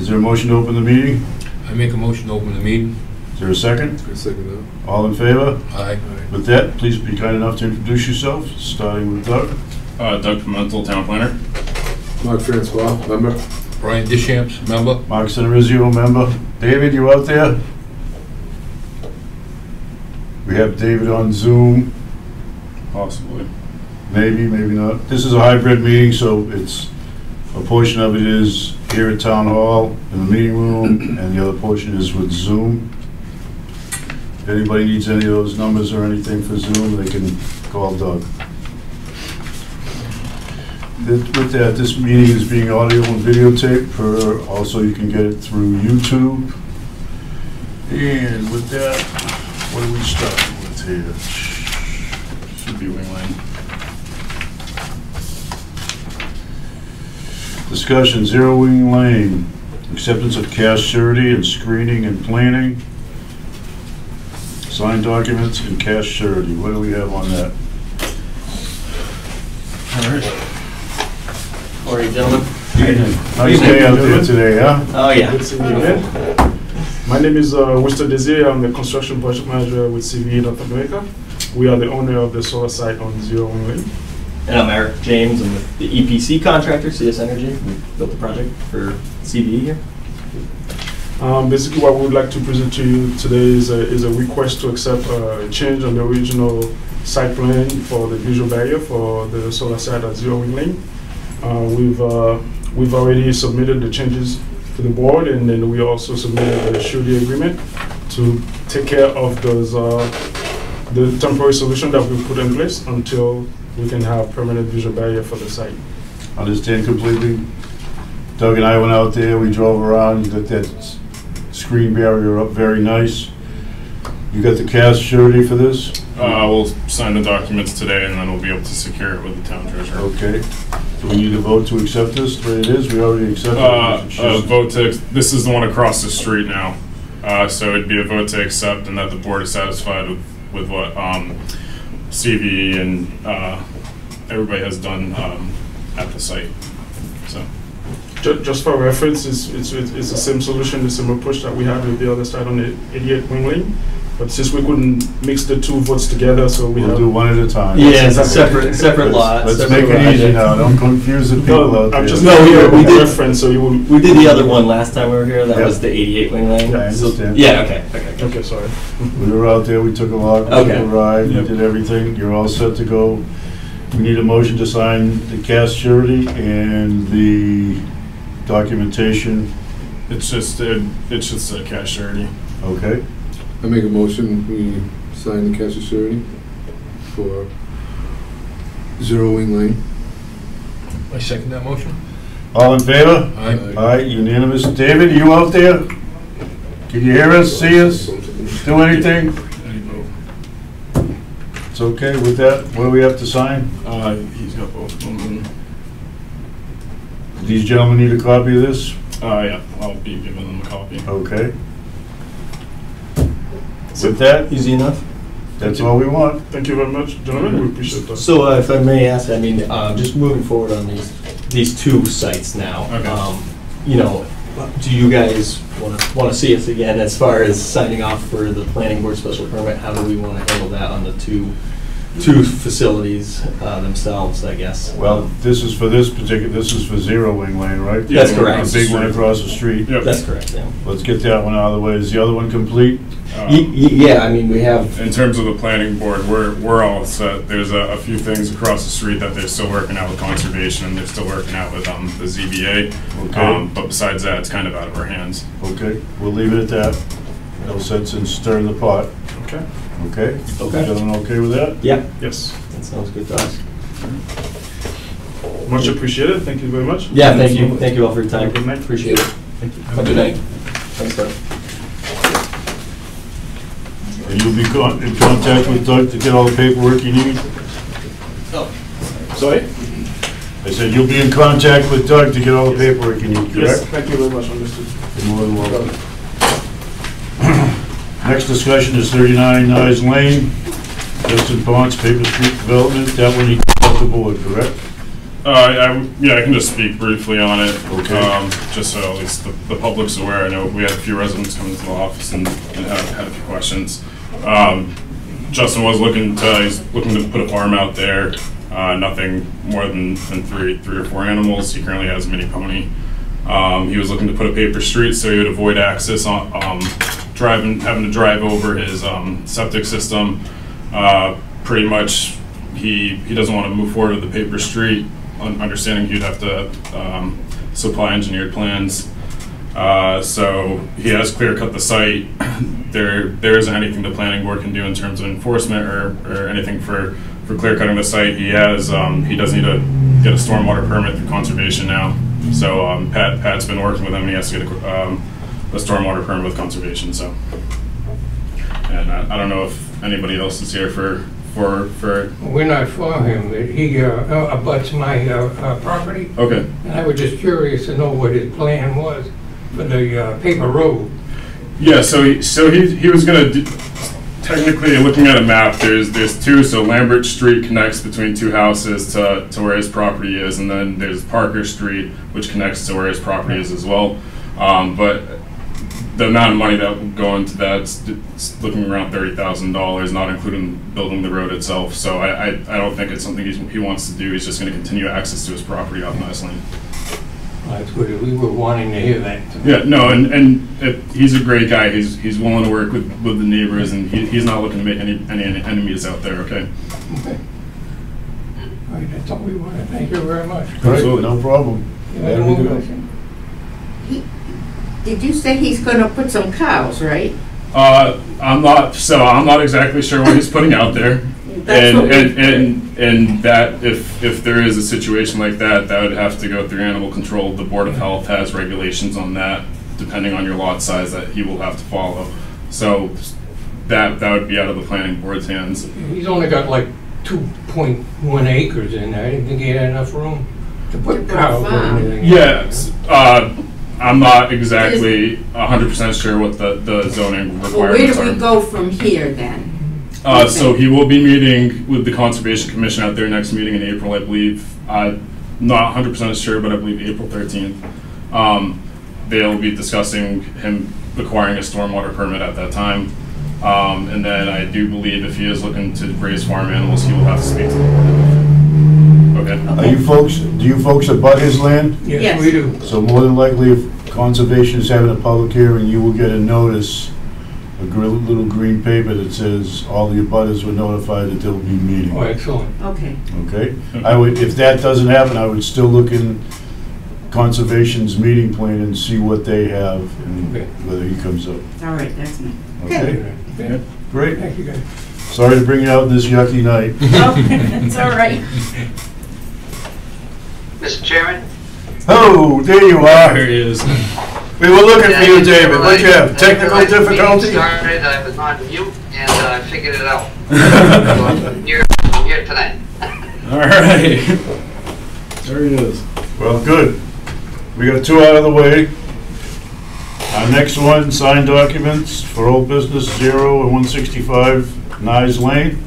there a motion to open the meeting? I make a motion to open the meeting. Is there a second? I second that. All in favor? Aye. With that, please be kind enough to introduce yourself, starting with Doug. Doug Pimentel, Town Planner. Mark Francois, member. Brian Dishamps, member. Mark Cinerizio, member. David, you out there? We have David on Zoom. Possibly. Maybe, maybe not. This is a hybrid meeting, so it's, a portion of it is here at Town Hall in the meeting room, and the other portion is with Zoom. If anybody needs any of those numbers or anything for Zoom, they can call Doug. With that, this meeting is being audio and videotaped, also you can get it through YouTube. And with that, what are we starting with here? Should be Wing Lane. Discussion, Zero Wing Lane, acceptance of cash surety and screening and planning, signed documents and cash surety. What do we have on that? All right. How are you, gentlemen? Nice day out there today, huh? Oh, yeah. Good seeing you again. My name is Winston Desir. I'm the construction project manager with CVE North America. We are the owner of the solar site on Zero Wing Lane. And I'm Eric James. I'm with the EPC contractor, CS Energy. We built the project for CVE here. Basically, what we would like to present to you today is a request to accept a change on the original site plan for the visual barrier for the solar site at Zero Wing Lane. We've already submitted the changes to the board, and then we also submitted the surety agreement to take care of those the temporary solution that we put in place until we can have permanent visual barrier for the site. Understand completely. Doug and I went out there, we drove around, got that screen barrier up very nice. You got the cash surety for this? We'll sign the documents today, and then we'll be able to secure it with the town treasurer. Okay. Do we need a vote to accept this the way it is? We already accepted it. Vote to, this is the one across the street now. So it'd be a vote to accept, and that the board is satisfied with what CVE and everybody has done at the site. So. Just for reference, it's the same solution, the same approach that we had with the other side on the 88 Wing Lane. But since we couldn't mix the two votes together, so we'll do one at a time. Yeah, it's a separate lot. Let's separate make it easy now. Don't confuse the people out there. I'm just we did reference, so you will. We did the other one last time we were here. That was the 88 Wing Lane. Yeah, I understand. Yeah. Okay. Okay. Sorry. We were out there. We took a walk. We took a ride. We did everything. You're all set to go. We need a motion to sign the cash surety and the documentation. It's just a cash surety. Okay. I make a motion, we sign the cash surety for Zero Wing Lane. I second that motion. All in favor? Aye. Aye, unanimous. David, you out there? Can you hear us, see us, do anything? It's okay with that. What do we have to sign? He's got both of them. These gentlemen need a copy of this? Yeah, I'll be giving them a copy. Okay. With that, Easy enough. that's all we want. Thank you very much, gentlemen. We appreciate that. So, if I may ask, I mean, just moving forward on these two sites now. Okay. You know, do you guys want to see us again as far as signing off for the planning board special permit? How do we want to handle that on the two facilities themselves, I guess? Well, this is for this for Zero Wing Lane, right? That's correct. A big one across the street. Yep. That's correct, yeah. Let's get that one out of the way. Is the other one complete? Yeah, I mean, we have... In terms of the planning board, we're all set. There's a few things across the street that they're still working out with conservation, and they're still working out with the ZBA. Okay. But besides that, it's kind of out of our hands. Okay, we'll leave it at that. No sense in stirring the pot. Okay. Okay? Okay. Gentlemen okay with that? Yeah, Yes. that sounds good to us. Much appreciated. Thank you very much. Yeah, thank you. Thank you all for your time. Good night. Appreciate it. Thank you. Have a good night. Thanks, Doug. And you'll be in contact with Doug to get all the paperwork you need? Oh. Sorry? I said you'll be in contact with Doug to get all the paperwork you need, Yes. correct? Thank you very much. Understood. You're more than welcome. Next discussion is 39 Nyes Lane, Justin Ponce, Paper Street Development. That one you can off the board, correct? Yeah, I can just speak briefly on it. Okay. Just so at least the public's aware. I know we had a few residents come into the office and had a few questions. Justin was he's looking to put a farm out there. Nothing more than three or four animals. He currently has a mini pony. He was looking to put a paper street so he would avoid access on having to drive over his septic system. Pretty much, he doesn't want to move forward with the paper street, understanding he'd have to supply engineered plans. So he has clear cut the site. There isn't anything the planning board can do in terms of enforcement or anything for clear cutting the site. He does need to get a stormwater permit through conservation now. So Pat's been working with him, and he has to get a stormwater permit with conservation. So, and I don't know if anybody else is here for. We're not for him. He abuts my property. Okay. And I was just curious to know what his plan was for the paper road. Yeah. So he was gonna do, technically, looking at a map, there's two. So Lambert Street connects between two houses to where his property is, and then there's Parker Street, which connects to where his property is as well. But the amount of money that would go into that, it's looking around $30,000, not including building the road itself. So I don't think it's something he wants to do. He's just going to continue access to his property off Nice Lane. That's good. We were wanting to hear that. Yeah, no, and he's a great guy. He's willing to work with the neighbors, and he's not looking to make any enemies out there. Okay. Okay. All right, that's all we wanted. Thank you very much. Absolutely, no problem. You There have we one go. question? Did you say he's gonna put some cows, right? I'm not exactly sure what he's putting out there. That's what And that if there is a situation like that, that would have to go through animal control. The Board of Health has regulations on that, depending on your lot size, that he will have to follow. So that would be out of the planning board's hands. He's only got like 2.1 acres in there. I didn't think he had enough room to put put a cows or farm. anything. Yes, I'm not exactly 100% sure what the zoning Well, where requirements do we are. go from here then? So he will be meeting with the Conservation Commission at their next meeting in April, I believe. Not 100% sure, but I believe April 13th. They'll be discussing him acquiring a stormwater permit at that time. And then I do believe if he is looking to raise farm animals, he will have to speak to the board. Okay. Do you folks abut his land? Yes, Yes. we do. So more than likely, if conservation is having a public hearing, you will get a notice, a little green paper that says all the abutters were notified that they'll be meeting. Oh, excellent. Okay. Okay? If that doesn't happen, I would still look in conservation's meeting plan and see what they have and Okay. whether he comes up. All right, that's me. Okay? Okay. Great. Thank you, guys. Sorry to bring you out this yucky night. Oh, it's all right. Mr. Chairman? Oh, there you are. Here he is. We were looking for you, David. What'd you have, technical difficulty? Started, I was on mute, and I figured it out. So I'm here tonight. All right. There he is. Well, good. We got two out of the way. Our next one, signed documents for old business 0 and 165 Nice Lane.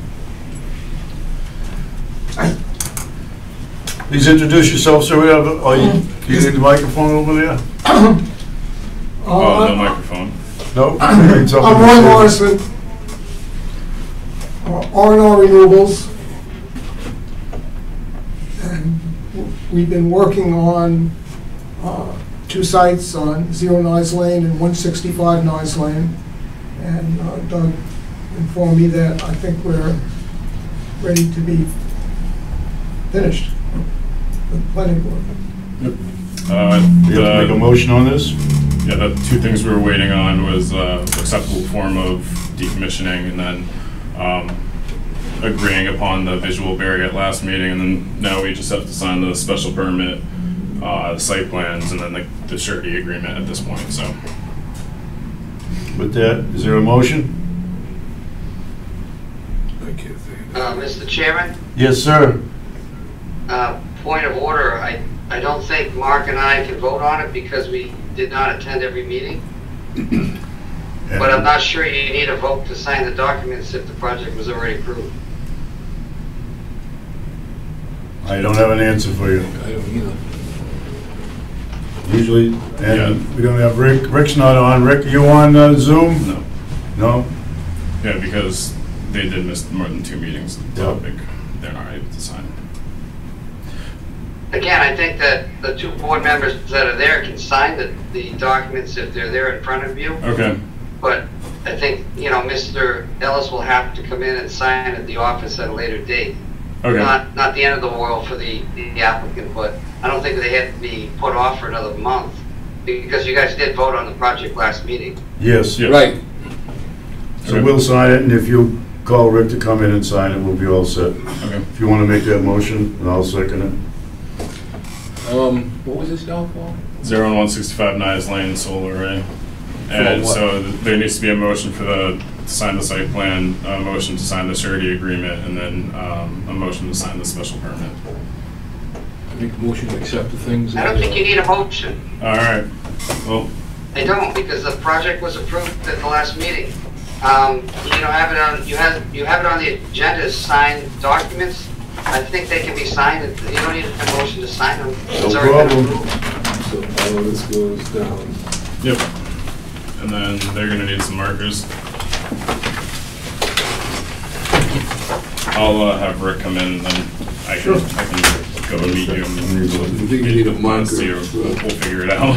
Please introduce yourself, sir. You need the microphone over there? Oh, no microphone. No? I'm Roy Morrison, R&R Renewables, and we've been working on two sites on 0 Nice Lane and 165 Nice Lane, and Doug informed me that I think we're ready to be finished with the planning board. We have to make a motion on this? Yeah, the two things we were waiting on was acceptable form of decommissioning, and then agreeing upon the visual barrier at last meeting, and then now we just have to sign the special permit, site plans, and then the surety agreement at this point. So, With that, is there a motion? Mr. Chairman, Yes, sir. point of order, I don't think Mark and I can vote on it because we did not attend every meeting. But I'm not sure you need a vote to sign the documents if the project was already approved. I don't have an answer for you. I don't either. Usually, Yeah. and we don't have Rick. Rick's not on. Rick, you on Zoom? No. No? Yeah, because they did miss more than 2 meetings. The Yep. topic, they're not able to sign. Again, I think that the 2 board members that are there can sign the documents if they're there in front of you. Okay. But I think, you know, Mr. Ellis will have to come in and sign at the office at a later date. Okay. Not the end of the world for the applicant, but I don't think they had to be put off for another month because you guys did vote on the project last meeting. Yes. Yeah. Right. So we'll sign it, and if you call Rick to come in and sign it, we'll be all set. Okay. If you want to make that motion, and I'll second it. What was this down for? 0 and 165 Nice Lane solar array. And what? so there needs to be a motion for to sign the site plan, a motion to sign the surety agreement, and then a motion to sign the special permit. I make a motion to accept the things. I don't think you need a motion. All right. Well, They don't, because the project was approved at the last meeting. You don't have it on, you have it on the agenda as signed documents. I think they can be signed, you don't need a motion to sign them. It's No already been problem. approved. So all of this goes down. yep. And then they're gonna need some markers. I'll have Rick come in, and then I can go and meet you. You think you need a marker? We'll figure it out.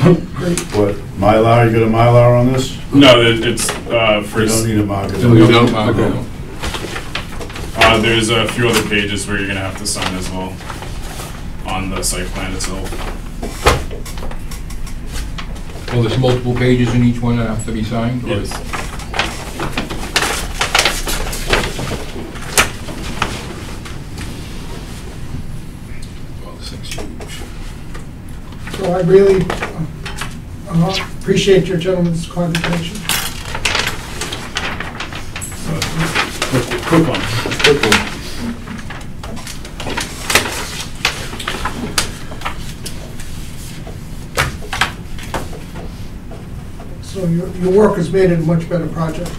What, Mylar, you got a Mylar on this? No, it's for. You don't need a marker. You don't? Okay. There's a few other pages where you're gonna have to sign as well on the site plan itself. Well, there's multiple pages in each one that have to be signed? or- Yes. Well, this thing's huge. So I really appreciate your gentleman's contribution. Quick one. Quick one. So your work has made it a much better project.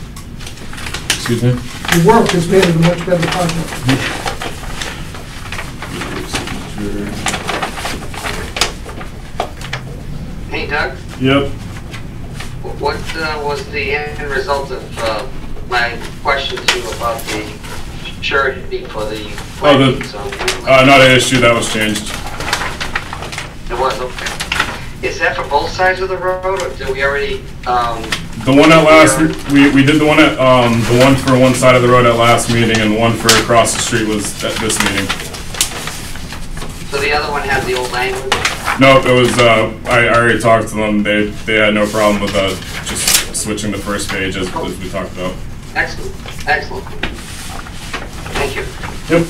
Excuse me? Your work has made it a much better project. Hey Doug, Yep. what was the end result of my question to you about the surety for the planting zone? Not an issue, that was changed. It was, okay. Is that for both sides of the road, or do we already, The one at last, we did the one at, the one for one side of the road at last meeting, and the one for across the street was at this meeting. so the other one has the old language? No, it was, I already talked to them, they had no problem with, just switching the first page as we talked about. Excellent, excellent. Thank you. Yep.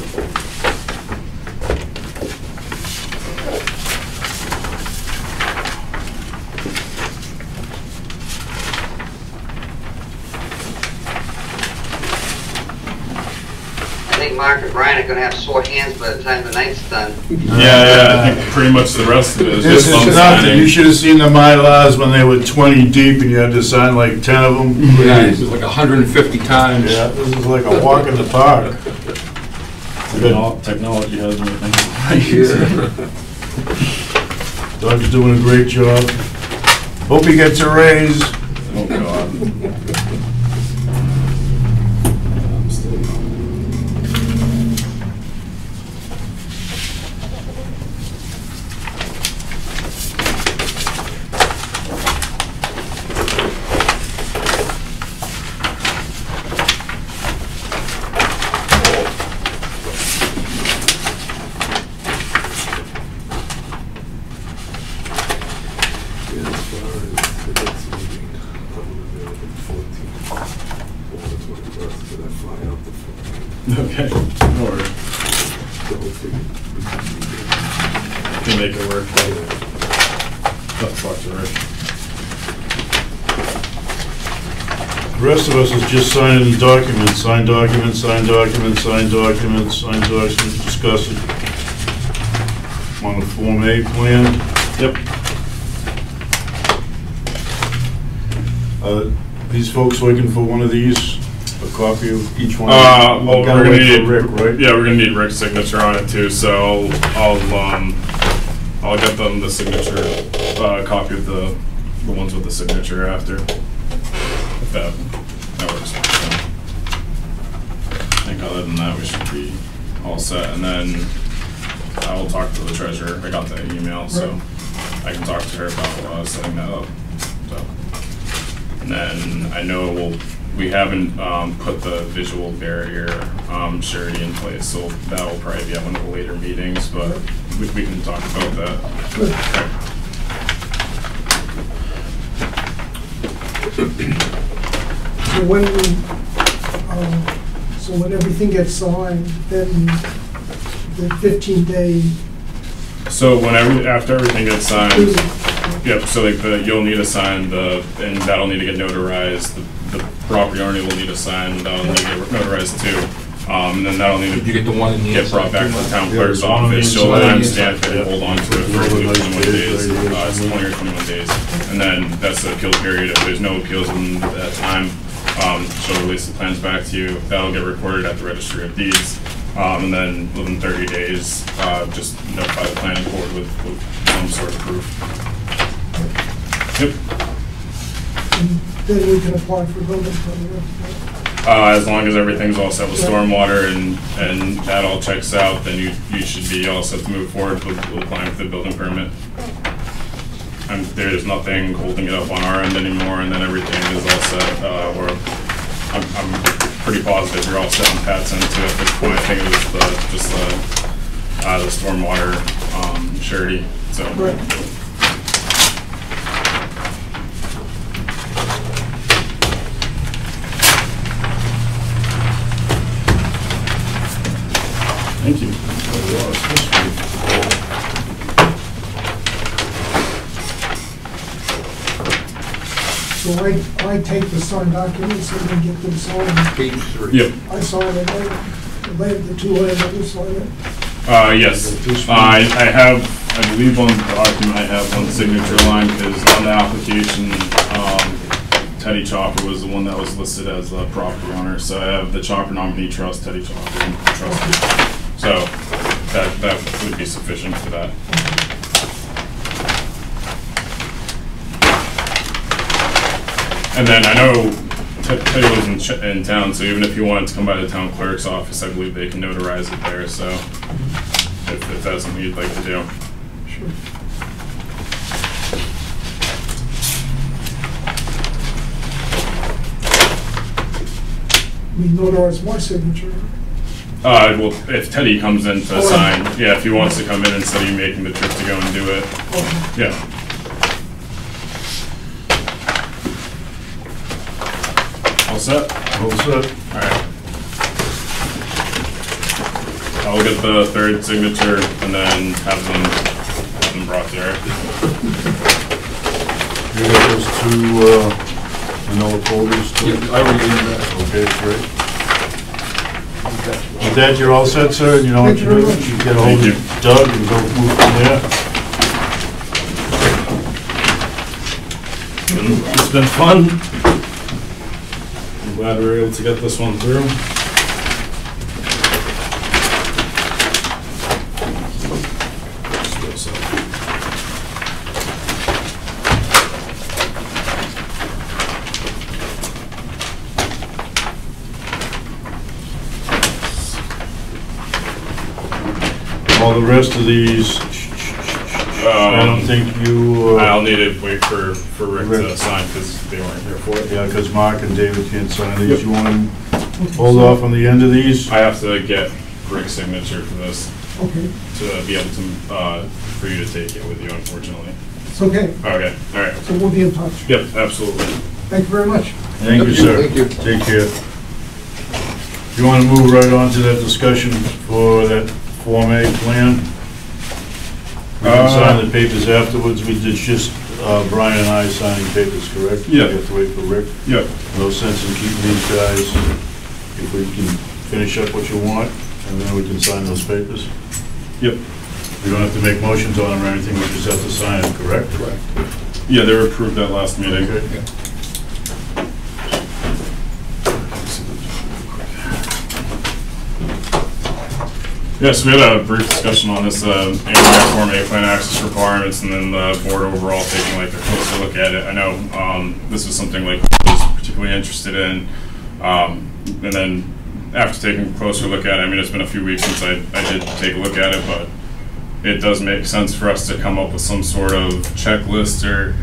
I think Mark and Brian are gonna have sore hands by the time the night's done. Yeah, I think pretty much the rest of it is This just is on nothing. You signing. should have seen the Mylars when they were 20 deep and you had to sign like 10 of them. Yeah, it was like 150 times. Yeah, this is like a walk in the park. Technology has made things. Doug's doing a great job. Hope he gets a raise. Oh, God. I'm still not. Yeah, as far as the next meeting, I'm available the 14th or the 21st, but I fly out the 14th. Okay. No worries. So hopefully we can be there. Can make it work. Let's talk to Rick. The rest of us is just signing the documents, sign documents, sign documents, sign documents, sign documents, discuss it. On the Form A plan. Yep. These folks looking for one of these? a copy of each one? Well, Gotta we're gonna wait for need Rick, right? Yeah, we're gonna need Rick's signature on it too. So I'll get them the signature copy of the ones with the signature after. If that works. I think other than that, we should be all set. And then I will talk to the treasurer. I got that email, so I can talk to her about setting that up. So, and then I know we haven't put the visual barrier surety in place, so that will probably be at one of the later meetings, but we can talk about that. So when everything gets signed, then the 15-day. So after everything gets signed, yep. So like you'll need to sign and that'll need to get notarized. The property owner will need to sign. That'll need to get notarized too. And then that'll need to You get the one in the get brought back to the town clerk's Yeah, office. so So on I the understand if they inside, hold on to it for 21 days. It's 20 or 21 days, and then that's the appeal period. If there's no appeals in that time, she'll release the plans back to you. That'll get recorded at the registry of deeds. And then within 30 days, just notify the planning board with some sort of proof. Yep. And then we can apply for building permit. As long as everything's all set with stormwater and that all checks out, then you should be all set to move forward with applying for the building permit. And there's nothing holding it up on our end anymore, and then everything is all set. I'm pretty positive you're all set on Pat's end too at this point. I think it was just the stormwater surety. So. Right. Thank you. So I take the signed documents and then get them signed. Page 3. Yep. I sign it, the two others sign it. Yes. I have, I believe on the document, I have one signature line because on the application, Teddy Chopper was the one that was listed as the property owner. So I have the Chopper Nominee Trust, Teddy Chopper, and trustee. So that would be sufficient for that. And then I know Teddy lives in town, so even if you wanted to come by the town clerk's office, I believe they can notarize it there. So if that's something you'd like to do. Sure. We notarize my signature. Well, if Teddy comes in to sign, yeah, if he wants to come in instead of you making the trip to go and do it, Okay. yeah. All set? All set. All right. I'll get the third signature and then have them brought there. You got those two manila folders too? Yeah, I already did that. Okay, great. With that, you're all set, sir, and you know what Thank to you do. very much. You get a hold Thank of Doug and go move from there. It's been fun. I'm glad we were able to get this one through. All the rest of these, I don't think you, I'll need to wait for Rick to Rick. sign because they weren't here for it. yeah, because Mark and David can't sign these. You want to hold off on the end of these? I have to get Rick's signature for this Okay, to be able to, for you to take it with you, unfortunately. it's okay. Okay, all right. So we'll be in touch. Yep, absolutely. Thank you very much. Thank you, sir. Thank you. Take care. You want to move right on to that discussion for that Form A plan? We can sign the papers afterwards. We did just, Brian and I signing papers, correct? Yeah. We have to wait for Rick. Yep. No sense in keeping these guys if we can finish up what you want, and then we can sign those papers. Yep. We don't have to make motions on them or anything, we just have to sign it, correct? Correct. Yeah, they were approved at last meeting. Okay. Yeah. Yes, we had a brief discussion on this, ANR Form A plan access requirements, and then the board overall taking like a closer look at it. I know this was something like I was particularly interested in, and then after taking a closer look at it, I mean, it's been a few weeks since I did take a look at it, but it does make sense for us to come up with some sort of checklist or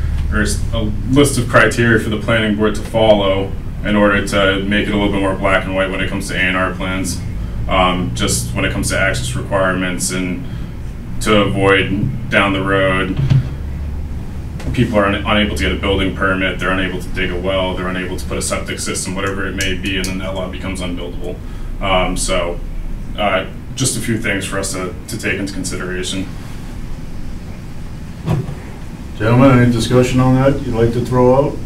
a list of criteria for the planning board to follow in order to make it a little bit more black and white when it comes to A&R plans. Just when it comes to access requirements, and to avoid down the road people are unable to get a building permit, they're unable to dig a well, they're unable to put a septic system, whatever it may be, and then that lot becomes unbuildable. Just a few things for us to take into consideration. Gentlemen, any discussion on that you'd like to throw out?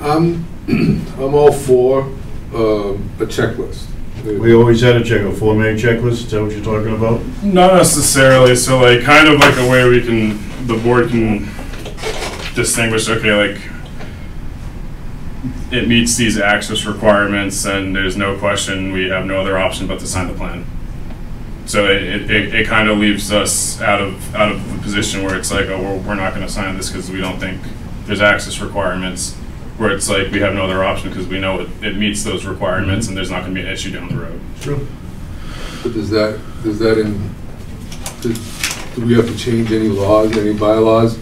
I'm all for a checklist. We always had a Form A checklist, is that what you're talking about? Not necessarily, so like kind of like a way the board can distinguish, okay, like it meets these access requirements and there's no question, we have no other option but to sign the plan. So it kind of leaves us out of the position where it's like, oh, well, we're not going to sign this because we don't think there's access requirements, where it's like we have no other option because we know it meets those requirements and there's not going to be an issue down the road. True. But do we have to change any laws, any bylaws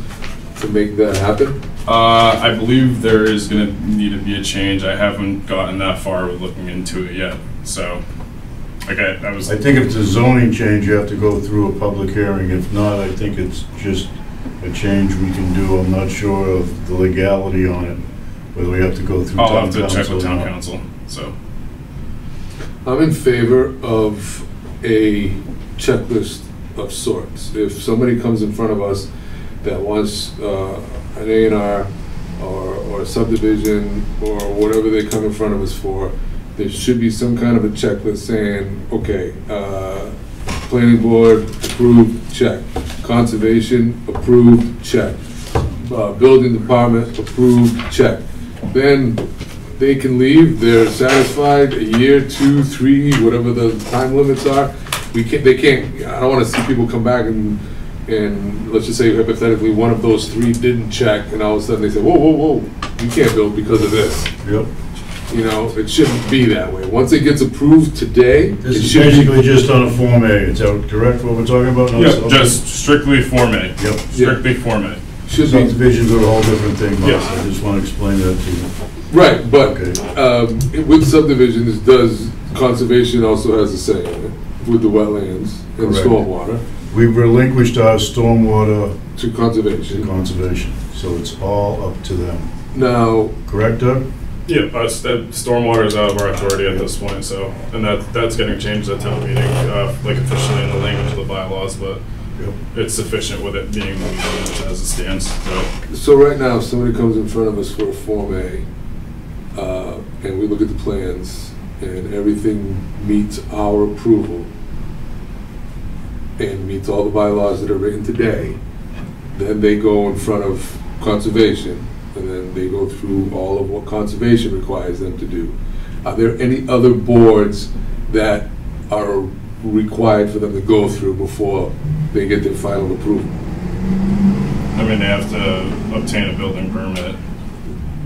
to make that happen? I believe there is going to need to be a change. I haven't gotten that far with looking into it yet, so. Okay, I think if it's a zoning change, you have to go through a public hearing. If not, I think it's just a change we can do. I'm not sure of the legality on it, whether we have to go through I'll town council. have to check with town council, so. I'm in favor of a checklist of sorts. If somebody comes in front of us that wants an A&R or a subdivision or whatever they come in front of us for, there should be some kind of a checklist saying, okay, planning board approved, check. Conservation approved, check. Building department approved, check. Then they can leave, they're satisfied, a year, 2, 3, whatever the time limits are. They can't, I don't want to see people come back and let's just say hypothetically one of those 3 didn't check and all of a sudden they say, whoa, whoa, whoa, you can't build because of this. Yep. You know, it shouldn't be that way. Once it gets approved today, this is basically just on a Form A. Is that correct, what we're talking about? No, yeah, just strictly Form A. Yep. Strictly Form A. Subdivisions are a whole different thing. Yes. I just want to explain that to you. Right, but Okay. With subdivisions, conservation also has a say in it, with the wetlands and Correct. stormwater, We've relinquished our stormwater to to conservation. conservation, so it's all up to them. Now, Correct, Doug? Yeah, stormwater is out of our authority at this point, so, and that's getting changed at town meeting, like officially in the language of the bylaws, but Yep. it's sufficient with it being as it stands, so. so right now, if somebody comes in front of us for a Form A, and we look at the plans, and everything meets our approval, and meets all the bylaws that are written today, then they go in front of conservation, and then they go through all of what conservation requires them to do. Are there any other boards that are required for them to go through before they get their final approval? I mean, they have to obtain a building permit.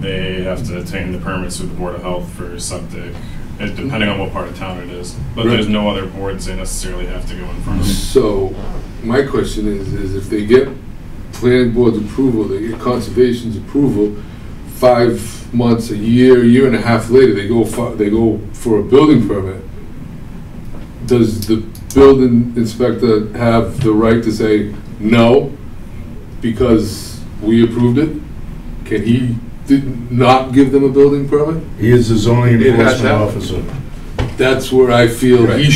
They have to obtain the permits through the Board of Health for septic, depending on what part of town it is. But Right. there's no other boards they necessarily have to go in front of. So, my question is if they get planning board's approval, they get conservation's approval, 5 months, a year and a half later, they go for a building permit, does the building inspector have the right to say no because we approved it? Can he not give them a building permit? He is the zoning It has enforcement to happen. officer. That's where I feel Right. he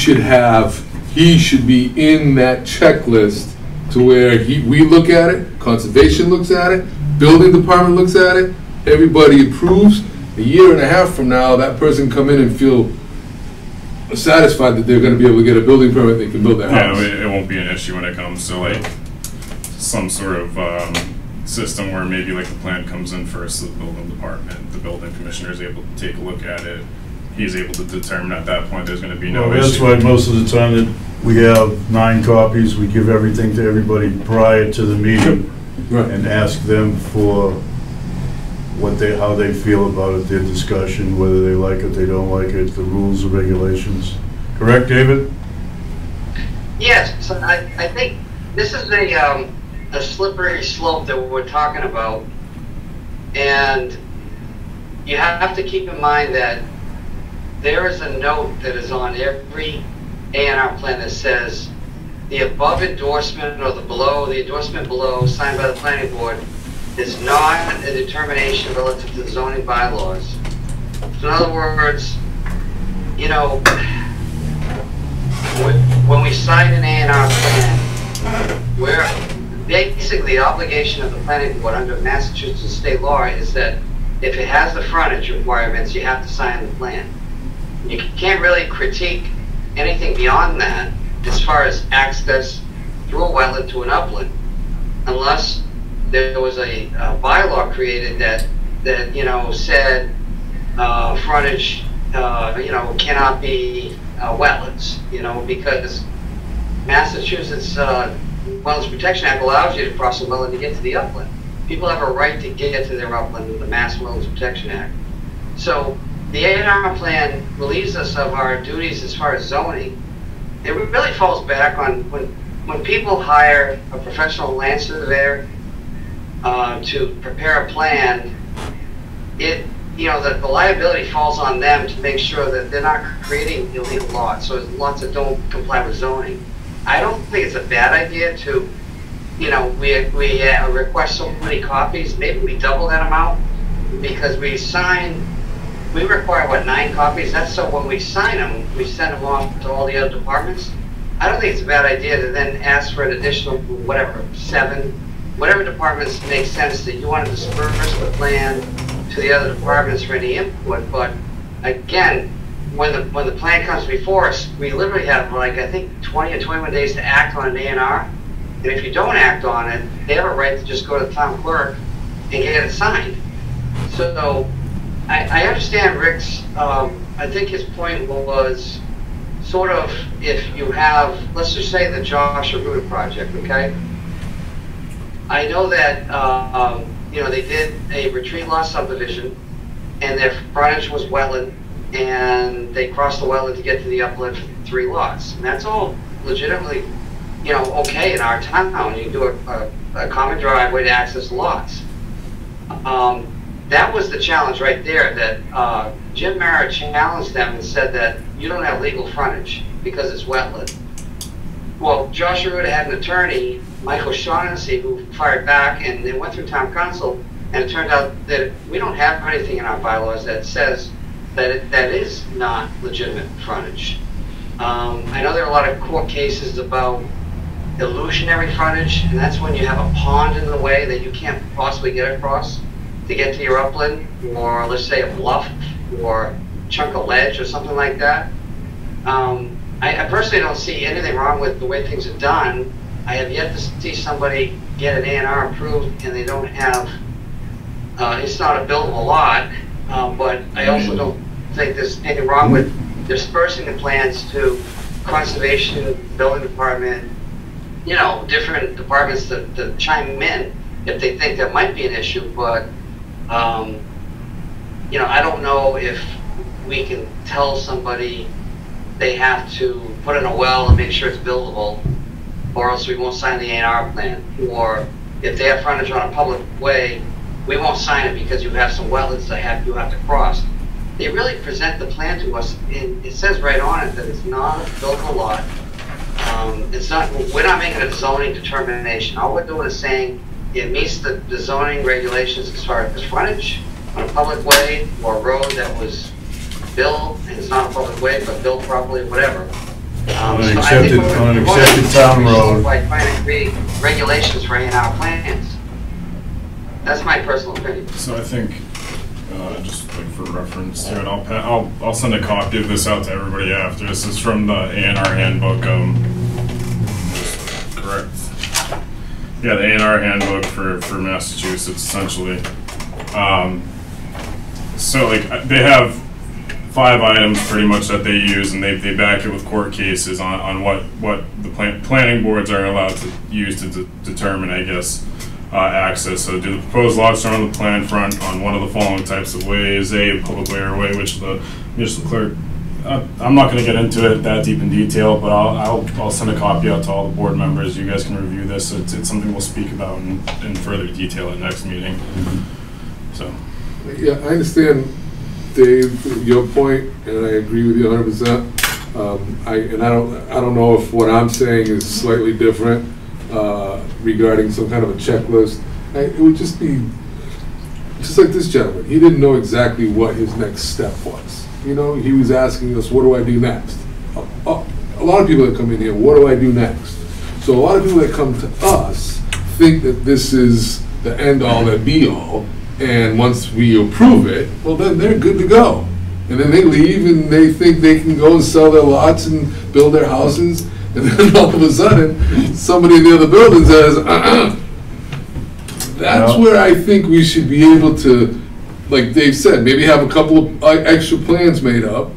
should be in that checklist to where we look at it, conservation looks at it, building department looks at it, everybody approves. A year and a half from now, that person come in and feel satisfied that they're gonna be able to get a building permit, they can build their Yeah, house. it won't be an issue when it comes to like some sort of system where maybe like the plan comes in first to the building department, the building commissioner is able to take a look at it, he's able to determine at that point there's gonna be no Well, that's issue. why most of the time that we have 9 copies, we give everything to everybody prior to the meeting Right. and ask them for how they feel about it, their discussion, whether they like it, they don't like it, the rules or regulations. Correct, David? Yes, so I think this is a slippery slope that we're talking about. And you have to keep in mind that there is a note that is on every A&R plan that says the above endorsement or the endorsement below signed by the planning board is not a determination relative to the zoning bylaws. So in other words, you know, when we sign an A&R plan, we're basically the obligation of the planning board under Massachusetts state law is that if it has the frontage requirements, you have to sign the plan. You can't really critique anything beyond that as far as access through a wetland to an upland, unless there was a bylaw created that said frontage cannot be wetlands, because Massachusetts Wetlands Protection Act allows you to cross a wetland to get to the upland. People have a right to get to their upland with the Mass Wetlands Protection Act. So the A&R plan relieves us of our duties as far as zoning. It really falls back on when people hire a professional land surveyor to prepare a plan. The liability falls on them to make sure that they're not creating illegal lots, so lots that don't comply with zoning. I don't think it's a bad idea to, we request so many copies. Maybe we double that amount, because we require, 9 copies? That's so when we sign them, we send them off to all the other departments. I don't think it's a bad idea to then ask for an additional, 7, whatever departments make sense that you want to disperse the plan to the other departments for any input. But again, when the plan comes before us, we literally have I think 20 or 21 days to act on an A&R. And if you don't act on it, they have a right to just go to the town clerk and get it signed. So I understand Rick's, I think his point was sort of, if you have, let's just say the Josh Arruda project, okay? I know that, they did a retreat lot subdivision, and their frontage was wetland, and they crossed the wetland to get to the upland for 3 lots. And that's all legitimately, okay in our town. You do a common driveway to access lots. That was the challenge right there, that Jim Mara challenged them and said that you don't have legal frontage because it's wetland. Well, Josh Arruda had an attorney, Michael Shaughnessy, who fired back, and they went through town council, and it turned out that we don't have anything in our bylaws that says that is not legitimate frontage. I know there are a lot of court cases about illusionary frontage, and that's when you have a pond in the way that you can't possibly get across to get to your upland, or let's say a bluff or a chunk of ledge or something like that. I personally don't see anything wrong with the way things are done. I have yet to see somebody get an A&R approved and they don't have, it's not a buildable lot, but I also don't think there's anything wrong with dispersing the plans to conservation, building department, different departments to chime in if they think there might be an issue. But I don't know if we can tell somebody they have to put in a well and make sure it's buildable, or else we won't sign the A&R plan. Or if they have frontage on a public way, we won't sign it because you have some wetlands that you have to cross. They really present the plan to us, and it says right on it that it's not a buildable lot. We're not making a zoning determination. All we're doing is saying it meets the zoning regulations as far as frontage on a public way or a road that was built, and it's not a public way, but built properly, whatever. On an accepted town road. By trying to create regulations for A&R plans. That's my personal opinion. So I think, just like for reference to it, I'll send a copy of this out to everybody after. This is from the A&R handbook. Just correct. Yeah, the A&R handbook for Massachusetts, essentially. So like they have 5 items pretty much that they use, and they back it with court cases on what the planning boards are allowed to use to determine, I guess, access. So do the proposed lots are on the plan front on one of the following types of ways: A, public way or way, which the municipal clerk, I'm not going to get into it that deep in detail, but I'll send a copy out to all the board members. You guys can review this. It's something we'll speak about in further detail at next meeting. So. Yeah, I understand, Dave, your point, and I agree with you 100%. I don't know if what I'm saying is slightly different regarding some kind of a checklist. It would just be just like this gentleman. He didn't know exactly what his next step was. You know, he was asking us, what do I do next? A lot of people that come in here, what do I do next? So a lot of people that come to us think that this is the end all and be all. And once we approve it, well, then they're good to go. And then they leave and they think they can go and sell their lots and build their houses. And then all of a sudden, somebody in the other building says, That's where I think we should be able to, like Dave said, maybe have a couple of extra plans made up,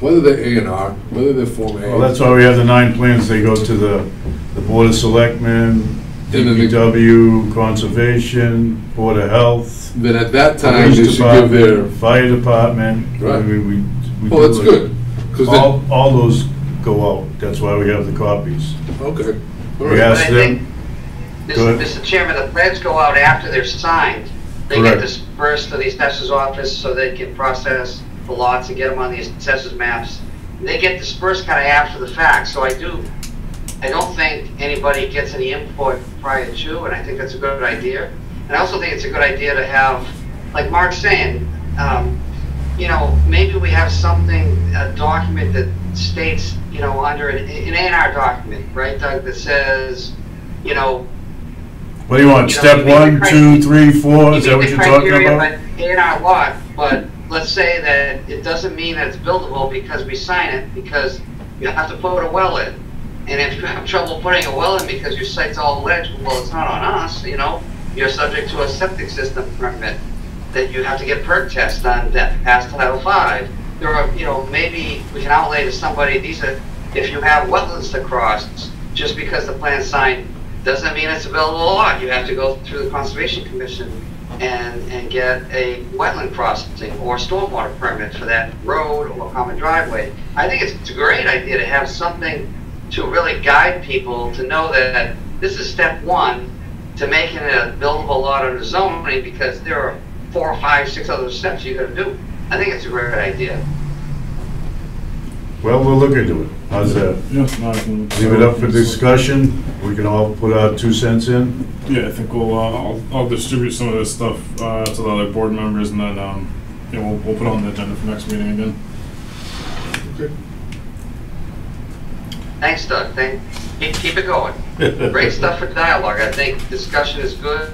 whether they're A&R, whether they're Form A. Well, that's why we have the 9 plans. They go to the Board of Selectmen, DPW, Conservation, Board of Health. Then at that time, they Police should give their, Department, Fire Department. Right. We well, do that's it. good. 'Cause then, All those go out. That's why we have the copies. okay. All We right. asked But I think, them. Go ahead. Mr. Chairman, the plans go out after they're signed. They Correct. get dispersed to the assessor's office so they can process the lots and get them on the assessor's maps. They get dispersed kind of after the fact, so I don't think anybody gets any input prior to, and I think that's a good idea. And I also think it's a good idea to have, like Mark's saying, you know, maybe we have something, a document that states, you know, under an A&R document, right, Doug, that says, you know, What do you want? You know, Step you meet 1, the 2, 3, 4? Is that what you're talking about? A&R lot, but let's say that it doesn't mean that it's buildable because we sign it, because you have to put a well in. And if you have trouble putting a well in because your site's all ledge, well, it's not on us, you know? You're subject to a septic system permit that you have to get perk test on that past Title V. There are, you know, maybe we can outlay to somebody, these are, if you have wetlands to cross, just because the plan's signed doesn't mean it's a buildable lot. You have to go through the Conservation Commission and get a wetland crossing or stormwater permit for that road or common driveway. I think it's a great idea to have something to really guide people to know that this is step 1 to making it a buildable lot under zoning, because there are 4, 5, 6 other steps you got to do. I think it's a great idea. Well, we'll look into it. How's that? Yeah, no, I can Leave it up for discussion. We can all put our 2 cents in. Yeah, I think we'll I'll distribute some of this stuff to the other board members, and then yeah, we'll put it on the agenda for next meeting again. Okay. Thanks, Doug. Keep it going. Great stuff for dialogue. I think discussion is good,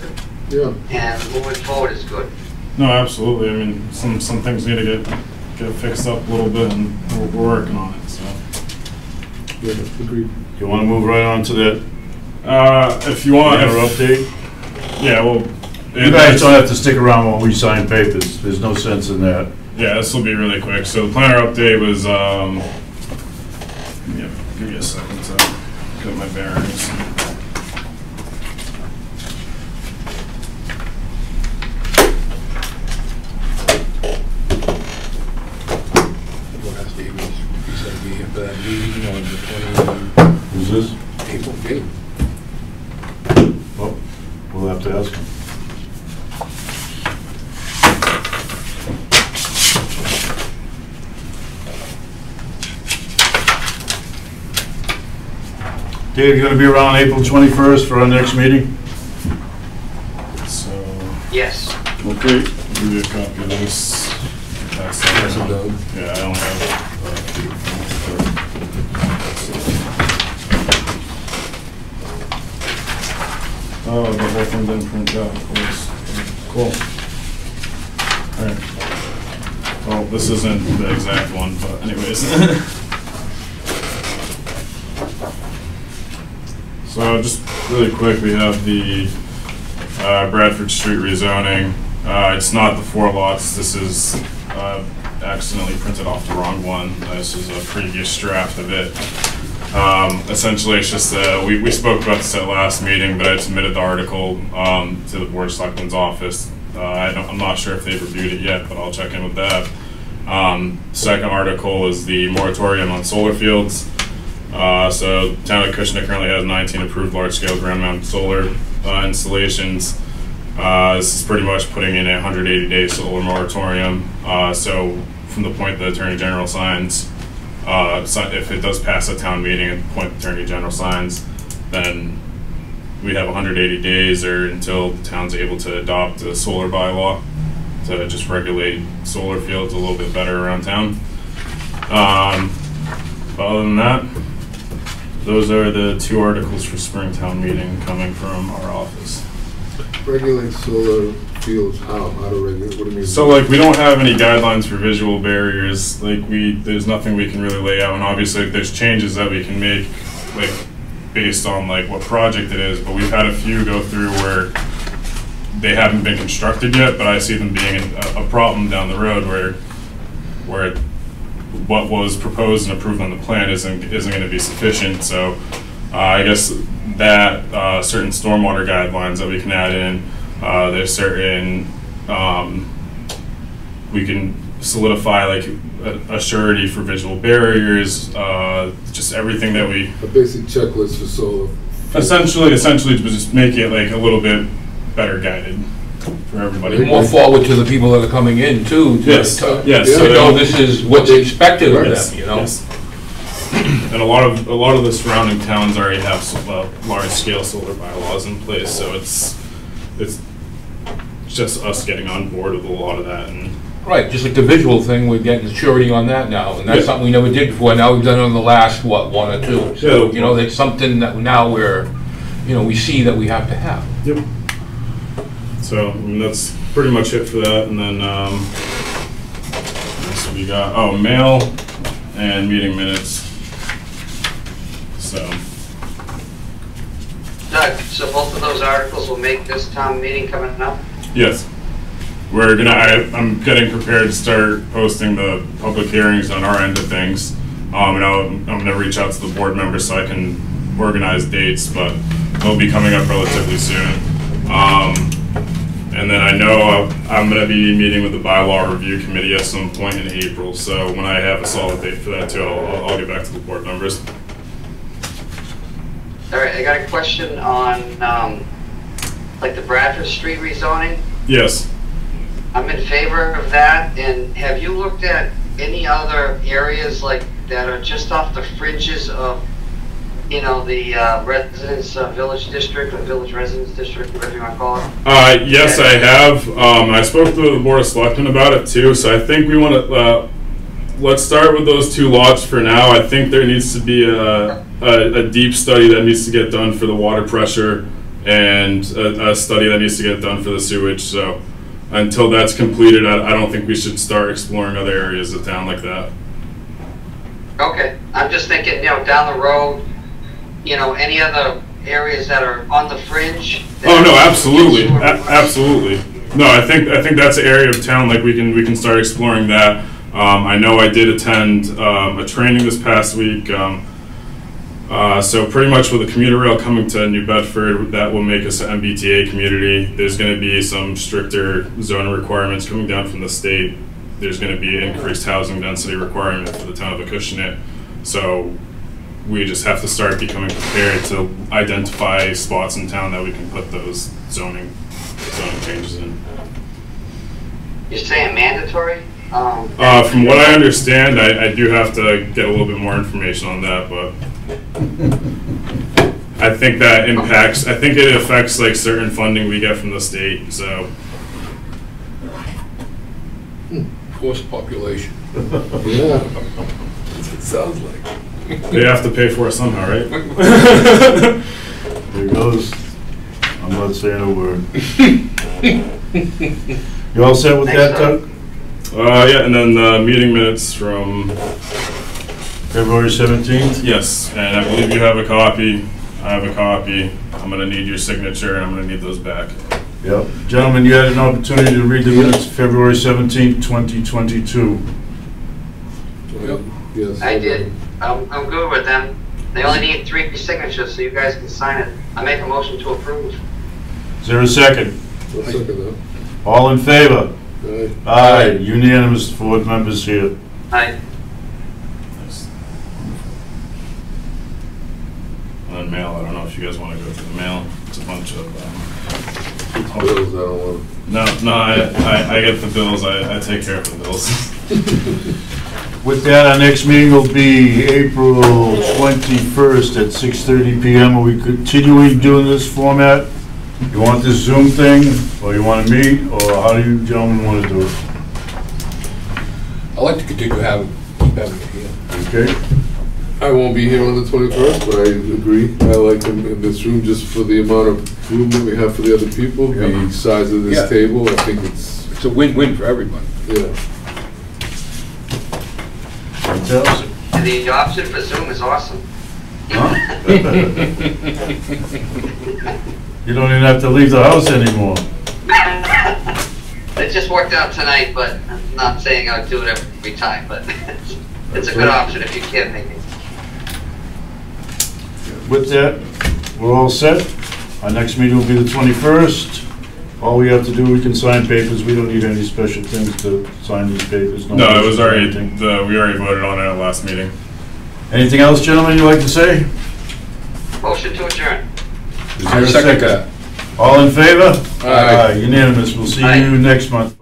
Yeah. and moving forward is good. No, absolutely. I mean, some things need to get fixed up a little bit, and we're working on it. So, Yeah, agreed. You want to move right on to that if you want, planner update? yeah, well, You guys don't have to stick around while we sign papers. There's no sense in that. yeah, this will be really quick. So the planner update was yeah, give me a second to get my bearings. We'll ask David if he's gonna be here for that meeting on the Who's this? 20th April meeting. Well, we'll have to ask him. Dave, you gonna be around April 21st for our next meeting? So, Yes. Okay. I'll give you a copy of this. Pass that Pass it down. down. Yeah, I don't have. Oh, the whole thing didn't print out, of course. Cool. Alright. Well, this isn't the exact one, but anyways. So just really quick, we have the Bradford Street rezoning. It's not the 4 lots. This is accidentally printed off the wrong one. This is a previous draft of it. Essentially, it's just, we spoke about this at last meeting, but I submitted the article to the Board of Selectmen's office. I'm not sure if they've reviewed it yet, but I'll check in with that. Second article is the moratorium on solar fields. So town of Acushnet currently has 19 approved large-scale ground-mounted solar installations. This is pretty much putting in a 180-day solar moratorium. So from the point the Attorney General signs, if it does pass a town meeting at the point the Attorney General signs, then we have 180 days or until the town's able to adopt a solar bylaw to just regulate solar fields a little bit better around town. But other than that, those are the two articles for Springtown meeting coming from our office. Regulate solar fields, how to regulate, what do you mean? So like we don't have any guidelines for visual barriers, like there's nothing we can really lay out, and obviously there's changes that we can make like based on like what project it is, but we've had a few go through where they haven't been constructed yet, but I see them being a problem down the road where what was proposed and approved on the plan isn't going to be sufficient. So I guess that certain stormwater guidelines that we can add in, there's certain we can solidify like a surety for visual barriers, just everything that we A basic checklist for solar. essentially to just make it like a little bit better guided for everybody. More forward to the people that are coming in too. Yes, To yes. to know this is what's expected of Yes, them, you know? yes. And a lot of the surrounding towns already have large-scale solar bylaws in place, so it's just us getting on board with a lot of that. And Right, just like the visual thing, we're getting surety on that now, and that's Yeah. something we never did before. Now we've done it on the last, what, one or two. So, Yeah. you know, that's something that now we see that we have to have. Yep. So I mean, that's pretty much it for that. And then so we got mail and meeting minutes. So Doug, so both of those articles will make this town meeting coming up? yes, I'm getting prepared to start posting the public hearings on our end of things. And I'm gonna reach out to the board members so I can organize dates, but they'll be coming up relatively soon. And then I know I'm going to be meeting with the bylaw review committee at some point in April, so when I have a solid date for that too, I'll get back to the board members. All right, I got a question on, like the Bradford Street rezoning. Yes. I'm in favor of that, and have you looked at any other areas like that are just off the fringes of, you know, the residence village district or village residence district, whatever you want to call it? Yes, I have. I spoke to the Board of Selectmen about it too, so I think we want to, let's start with those two lots for now. I think there needs to be a deep study that needs to get done for the water pressure and a study that needs to get done for the sewage. So until that's completed, I don't think we should start exploring other areas of town like that. Okay, I'm just thinking, you know, down the road, you know, any other areas that are on the fringe? Oh no, absolutely, absolutely. No, I think that's an area of town like we can start exploring that. I know I did attend a training this past week. So pretty much with the commuter rail coming to New Bedford, that will make us an MBTA community. There's going to be some stricter zoning requirements coming down from the state. There's going to be an increased housing density requirement for the town of Acushnet. So we just have to start becoming prepared to identify spots in town that we can put those zoning changes in. You're saying mandatory? From what I understand, I do have to get a little bit more information on that, but I think that impacts, I think it affects like certain funding we get from the state, so. Forced population. Yeah, that's what it sounds like. They have to pay for it somehow, right? There goes. I'm not saying a word. You all set with that, Doug? Yeah, and then the meeting minutes from February 17th? yes, and I believe you have a copy. I have a copy. I'm gonna need your signature, and I'm gonna need those back. Yep. Gentlemen, you had an opportunity to read the minutes, February 17th, 2022. Yep. Yes. I did. I'm good with them. They only need 3 signatures, so you guys can sign it. I make a motion to approve. Is there a second? I'll second that. All in favor? Aye. Aye, unanimous, 4 members here. I, And then mail, I don't know if you guys want to go through the mail. It's a bunch of, Bills, I don't want. no, I get the bills, I take care of the bills. With that, our next meeting will be April 21st at 6:30 PM. Are we continuing doing this format? You want this Zoom thing, or you want to meet, or how do you gentlemen want to do it? I'd like to continue having it here. Okay? I won't be here on the 21st, but I agree. I like them in this room just for the amount of room that we have for the other people, the size of this Yeah. table. I think it's, It's a win-win for everybody. yeah. Fantastic. the option for Zoom is awesome. Huh? You don't even have to leave the house anymore. It just worked out tonight, but I'm not saying I'll do it every time, but it's a good option if you can make it. With that, we're all set. Our next meeting will be the 21st. All we have to do, we can sign papers. We don't need any special things to sign these papers. No, it was already, Anything. we already voted on it at last meeting. Anything else, gentlemen, you'd like to say? Motion to adjourn. Is there a Second that. All in favor? Aye. Unanimous. We'll see Aye. you next month.